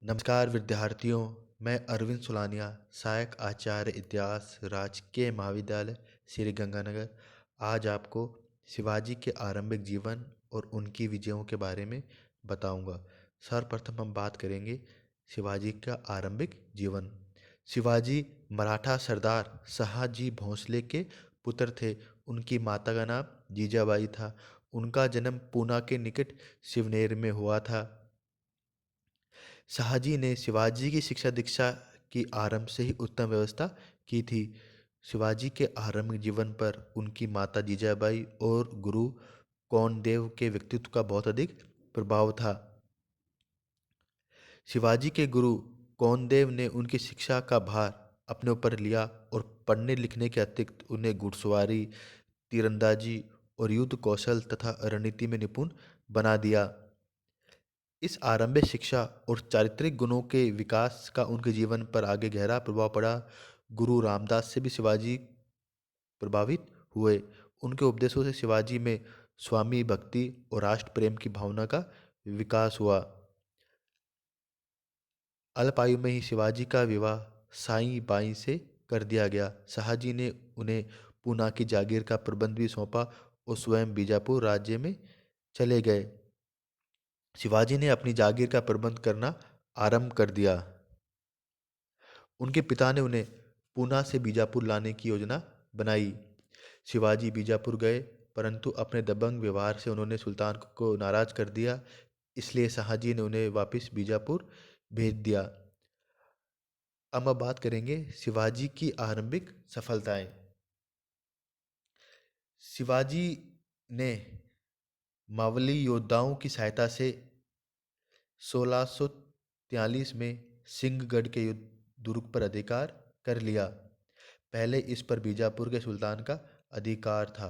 नमस्कार विद्यार्थियों। मैं अरविंद सुलानिया, सहायक आचार्य इतिहास, राजकीय महाविद्यालय श्री गंगानगर, आज आपको शिवाजी के आरंभिक जीवन और उनकी विजयों के बारे में बताऊंगा। सर्वप्रथम हम बात करेंगे शिवाजी का आरंभिक जीवन। शिवाजी मराठा सरदार शहाजी भोंसले के पुत्र थे। उनकी माता का नाम जीजाबाई था। उनका जन्म पूना के निकट शिवनेर में हुआ था। शाहजी ने शिवाजी की शिक्षा दीक्षा की आरंभ से ही उत्तम व्यवस्था की थी। शिवाजी के आरंभिक जीवन पर उनकी माता जीजाबाई और गुरु कौंडदेव के व्यक्तित्व का बहुत अधिक प्रभाव था। शिवाजी के गुरु कौंडदेव ने उनकी शिक्षा का भार अपने ऊपर लिया और पढ़ने लिखने के अतिरिक्त उन्हें घुड़सवारी, तीरंदाजी और युद्ध कौशल तथा रणनीति में निपुण बना दिया। इस आरंभिक शिक्षा और चारित्रिक गुणों के विकास का उनके जीवन पर आगे गहरा प्रभाव पड़ा। गुरु रामदास से भी शिवाजी प्रभावित हुए। उनके उपदेशों से शिवाजी में स्वामी भक्ति और राष्ट्र प्रेम की भावना का विकास हुआ। अल्प आयु में ही शिवाजी का विवाह साई बाई से कर दिया गया। शाहजी ने उन्हें पूना की जागीर का प्रबंध भी सौंपा और स्वयं बीजापुर राज्य में चले गए। शिवाजी ने अपनी जागीर का प्रबंध करना आरंभ कर दिया। उनके पिता ने उन्हें पूना से बीजापुर लाने की योजना बनाई। शिवाजी बीजापुर गए, परंतु अपने दबंग व्यवहार से उन्होंने सुल्तान को नाराज कर दिया। इसलिए शाहजी ने उन्हें वापस बीजापुर भेज दिया। अब हम बात करेंगे शिवाजी की आरंभिक सफलताएं। शिवाजी ने मावली योद्धाओं की सहायता से 1643 में सिंहगढ़ के दुर्ग पर अधिकार कर लिया। पहले इस पर बीजापुर के सुल्तान का अधिकार था।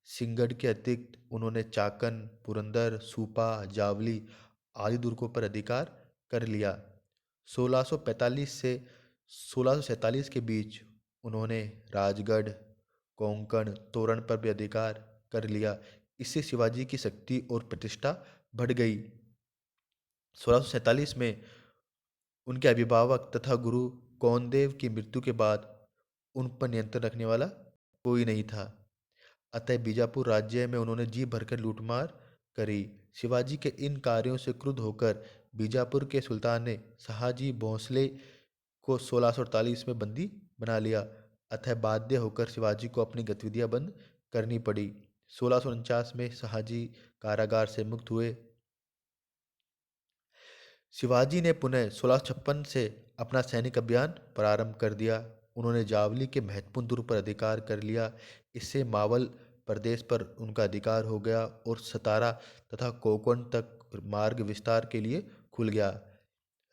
सिंहगढ़ के अतिरिक्त उन्होंने चाकन, पुरंदर, सूपा, जावली आदि दुर्गों पर अधिकार कर लिया। 1645 से 1647 के बीच उन्होंने राजगढ़, कोंकण, तोरण पर भी अधिकार कर लिया। इससे शिवाजी की शक्ति और प्रतिष्ठा बढ़ गई। 1647 में उनके अभिभावक तथा गुरु कौंदेव की मृत्यु के बाद उन पर नियंत्रण रखने वाला कोई नहीं था। अतः बीजापुर राज्य में उन्होंने जी भरकर लूटमार करी। शिवाजी के इन कार्यों से क्रुद्ध होकर बीजापुर के सुल्तान ने शाहजी भोंसले को 1648 में बंदी बना लिया। अतः बाध्य होकर शिवाजी को अपनी गतिविधियां बंद करनी पड़ी। 1649 में शाहजी कारागार से मुक्त हुए। शिवाजी ने पुनः 1656 से अपना सैनिक अभियान प्रारंभ कर दिया। उन्होंने जावली के महत्वपूर्ण दुर्ग पर अधिकार कर लिया। इससे मावल प्रदेश पर उनका अधिकार हो गया और सतारा तथा कोंकण तक मार्ग विस्तार के लिए खुल गया।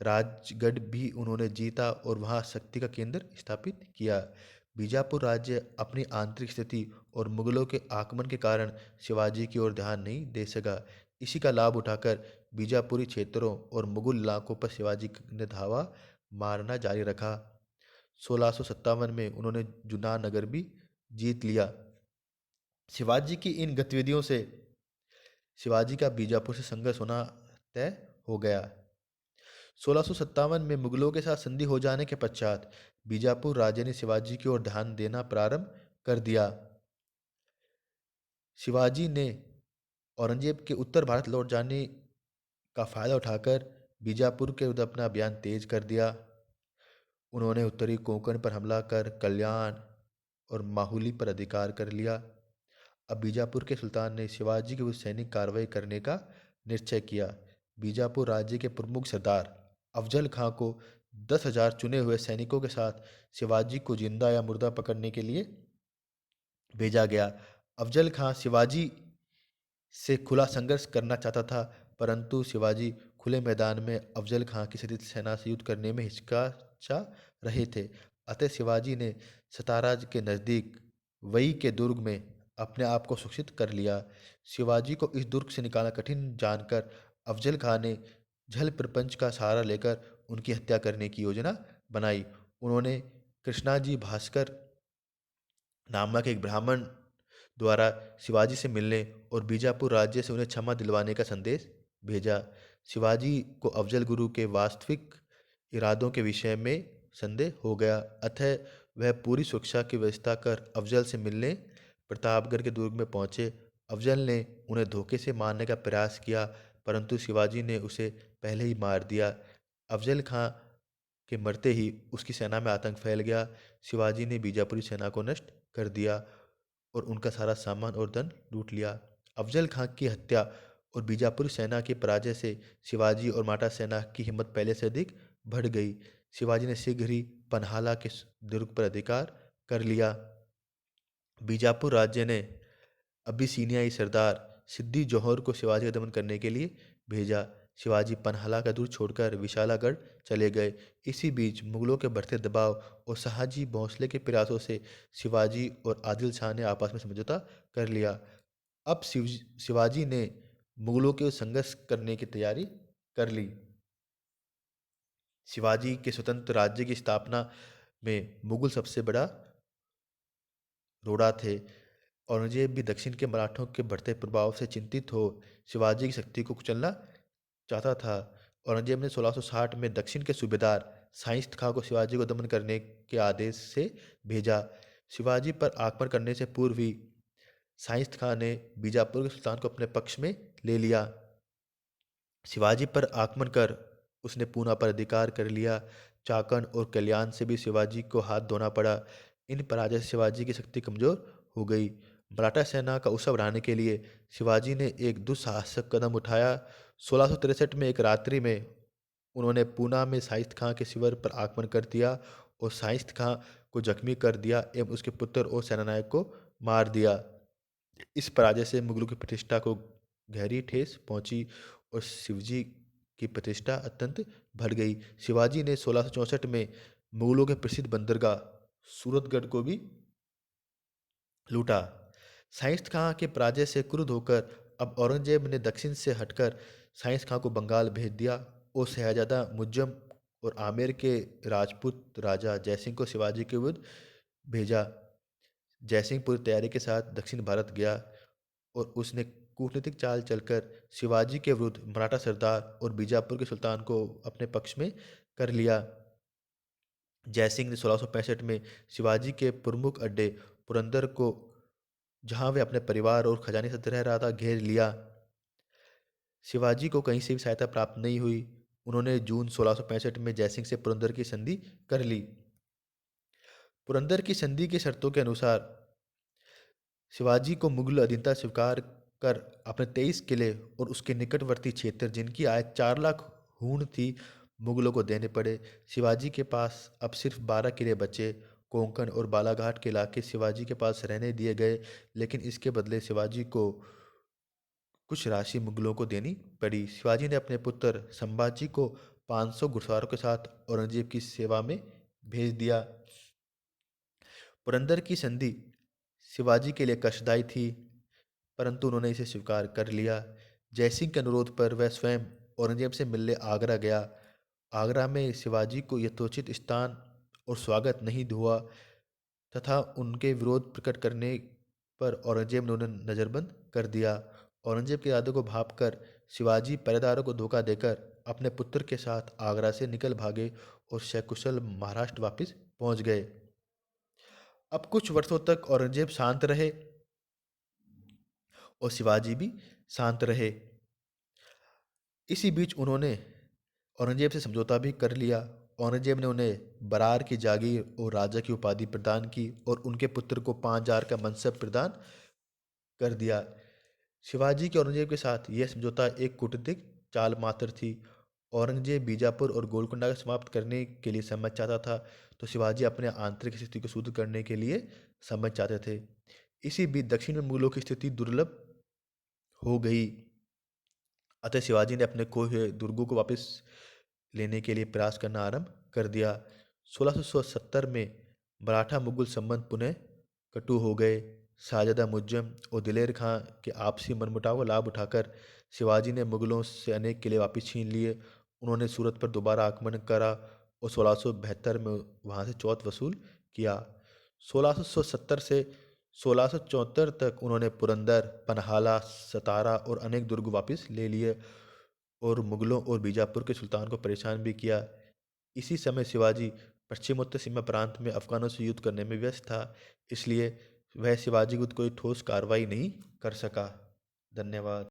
राजगढ़ भी उन्होंने जीता और वहां शक्ति का केंद्र स्थापित किया। बीजापुर राज्य अपनी आंतरिक स्थिति और मुगलों के आक्रमण के कारण शिवाजी की ओर ध्यान नहीं दे सका। इसी का लाभ उठाकर बीजापुरी क्षेत्रों और मुगल इलाकों पर शिवाजी ने धावा मारना जारी रखा। 1657 में उन्होंने जुनान नगर भी जीत लिया। शिवाजी की इन गतिविधियों से शिवाजी का बीजापुर से संघर्ष होना तय हो गया। 1657 में मुगलों के साथ संधि हो जाने के पश्चात बीजापुर राज्य ने शिवाजी की ओर ध्यान देना प्रारंभ कर दिया। शिवाजी ने औरंगजेब के उत्तर भारत लौट जाने का फायदा उठाकर बीजापुर के विरुद्ध अपना अभियान तेज कर दिया। उन्होंने उत्तरी कोंकण पर हमला कर कल्याण और माहुली पर अधिकार कर लिया। अब बीजापुर के सुल्तान ने शिवाजी के विरुद्ध सैनिक कार्रवाई करने का निश्चय किया। बीजापुर राज्य के प्रमुख सरदार अफजल खां को 10,000 चुने हुए सैनिकों के साथ शिवाजी को जिंदा या मुर्दा पकड़ने के लिए भेजा गया। अफजल खां शिवाजी से खुला संघर्ष करना चाहता था, परंतु शिवाजी खुले मैदान में अफजल खां की सैन्य सेना से युद्ध करने में हिचकिचा रहे थे। अतः शिवाजी ने सतारा के नज़दीक वई के दुर्ग में अपने आप को सुरक्षित कर लिया। शिवाजी को इस दुर्ग से निकालना कठिन जानकर अफजल खां ने झल प्रपंच का सहारा लेकर उनकी हत्या करने की योजना बनाई। उन्होंने कृष्णाजी भास्कर नामक एक ब्राह्मण द्वारा शिवाजी से मिलने और बीजापुर राज्य से उन्हें क्षमा दिलवाने का संदेश भेजा। शिवाजी को अफजल गुरु के वास्तविक इरादों के विषय में संदेह हो गया। अतः वह पूरी सुरक्षा की व्यवस्था कर अफजल से मिलने प्रतापगढ़ के दुर्ग में पहुंचे। अफजल ने उन्हें धोखे से मारने का प्रयास किया, परंतु शिवाजी ने उसे पहले ही मार दिया। अफजल खां के मरते ही उसकी सेना में आतंक फैल गया। शिवाजी ने बीजापुरी सेना को नष्ट कर दिया और उनका सारा सामान और धन लूट लिया। अफजल खां की हत्या और बीजापुर सेना की पराजय से शिवाजी और मराठा सेना की हिम्मत पहले से अधिक बढ़ गई। शिवाजी ने शीघ्र ही पन्हाला के दुर्ग पर अधिकार कर लिया। बीजापुर राज्य ने अबिसिनियाई सरदार सिद्दी जोहर को शिवाजी का दमन करने के लिए भेजा। शिवाजी पन्हाला का दुर्ग छोड़कर विशालागढ़ चले गए। इसी बीच मुगलों के बढ़ते दबाव और शाहजी भोंसले के प्रयासों से शिवाजी और आदिल शाह ने आपस में समझौता कर लिया। अब शिवाजी ने मुगलों के संघर्ष करने की तैयारी कर ली। शिवाजी के स्वतंत्र राज्य की स्थापना में मुगल सबसे बड़ा रोड़ा थे। औरंगजेब भी दक्षिण के मराठों के बढ़ते प्रभाव से चिंतित हो शिवाजी की शक्ति को कुचलना चाहता था। औरंगजेब ने 1660 में दक्षिण के सूबेदार शाइस्त खां को शिवाजी को दमन करने के आदेश से भेजा। शिवाजी पर आक्रमण करने से पूर्व ही शाइस्त खां ने बीजापुर के सुल्तान को अपने पक्ष में ले लिया। शिवाजी पर आक्रमण कर उसने पूना पर अधिकार कर लिया। चाकन और कल्याण से भी शिवाजी को हाथ धोना पड़ा। इन पराजय से शिवाजी की शक्ति कमजोर हो गई। मराठा सेना का उत्साह बढ़ाने के लिए शिवाजी ने एक दुस्साहसिक कदम उठाया। 1663 में एक रात्रि में उन्होंने पूना में शाइस्त खां के शिविर पर आक्रमण कर दिया और शाइस्त खां को जख्मी कर दिया एवं उसके पुत्र और सेनानायक को मार दिया। इस पराजय से मुगलों की प्रतिष्ठा को गहरी ठेस पहुंची और शिवजी की प्रतिष्ठा अत्यंत बढ़ गई। शिवाजी ने 1664 में मुगलों के प्रसिद्ध बंदरगाह सूरतगढ़ को भी लूटा। शाइस्त खां के पराजय से क्रुद्ध होकर अब औरंगजेब ने दक्षिण से हटकर शाइस्त खां को बंगाल भेज दिया और शहजादा मुज्जम और आमेर के राजपूत राजा जयसिंह को शिवाजी के विरुद्ध भेजा। जयसिंह पूरी तैयारी के साथ दक्षिण भारत गया और उसने कूटनीतिक चाल चलकर शिवाजी के विरुद्ध मराठा सरदार और बीजापुर के सुल्तान को अपने पक्ष में कर लिया। जयसिंह ने 1665 में शिवाजी के प्रमुख अड्डे पुरंदर को, जहां वे अपने परिवार और खजाने से रह रहा था, घेर लिया। शिवाजी को कहीं से भी सहायता प्राप्त नहीं हुई। उन्होंने जून 1665 में जयसिंह से पुरंदर की संधि कर ली। पुरंदर की संधि की शर्तों के अनुसार शिवाजी को मुगल अधीनता स्वीकार कर अपने 23 किले और उसके निकटवर्ती क्षेत्र, जिनकी आय 4 लाख हूण थी, मुगलों को देने पड़े। शिवाजी के पास अब सिर्फ 12 किले बचे। कोंकण और बालाघाट के इलाके शिवाजी के पास रहने दिए गए, लेकिन इसके बदले शिवाजी को कुछ राशि मुगलों को देनी पड़ी। शिवाजी ने अपने पुत्र संभाजी को 500 घुड़सवारों के साथ औरंगजेब की सेवा में भेज दिया। पुरंदर की संधि शिवाजी के लिए कष्टदायी थी, परंतु उन्होंने इसे स्वीकार कर लिया। जयसिंह के अनुरोध पर वह स्वयं औरंगजेब से मिलने आगरा गया। आगरा में शिवाजी को यथोचित स्थान और स्वागत नहीं हुआ तथा उनके विरोध प्रकट करने पर औरंगजेब ने उन्हें नज़रबंद कर दिया। औरंगजेब के इरादे को भांपकर शिवाजी पहरेदारों को धोखा देकर अपने पुत्र के साथ आगरा से निकल भागे और सकुशल महाराष्ट्र वापस पहुंच गए। अब कुछ वर्षों तक औरंगजेब शांत रहे और शिवाजी भी शांत रहे। इसी बीच उन्होंने औरंगजेब से समझौता भी कर लिया। औरंगजेब ने उन्हें बरार की जागीर और राजा की उपाधि प्रदान की और उनके पुत्र को 5,000 का मनसब प्रदान कर दिया। शिवाजी के औरंगजेब के साथ यह समझौता एक कूटनीतिक चाल मात्र थी। औरंगजेब बीजापुर और गोलकुंडा को समाप्त करने के लिए सम्मत चाहता था, तो शिवाजी अपने आंतरिक स्थिति को शुद्ध करने के लिए सम्मत चाहते थे। इसी बीच दक्षिण में मुगलों की स्थिति दुर्लभ हो गई। अतः शिवाजी ने अपने खोए हुए दुर्गों को वापस लेने के लिए प्रयास करना आरंभ कर दिया। 1670 में मराठा मुगल संबंध पुनः कटु हो गए। शाहजादा मुज्जम और दिलेर खां के आपसी मनमुटाव का लाभ उठाकर शिवाजी ने मुगलों से अनेक किले वापस छीन लिए। उन्होंने सूरत पर दोबारा आक्रमण करा और 1672 में वहां से चौथ वसूल किया। 1670 से 1674 तक उन्होंने पुरंदर, पन्हाला, सतारा और अनेक दुर्ग वापस ले लिए और मुगलों और बीजापुर के सुल्तान को परेशान भी किया। इसी समय शिवाजी पश्चिमोत्तर सीमा प्रांत में अफगानों से युद्ध करने में व्यस्त था, इसलिए वह शिवाजी को कोई ठोस कार्रवाई नहीं कर सका। धन्यवाद।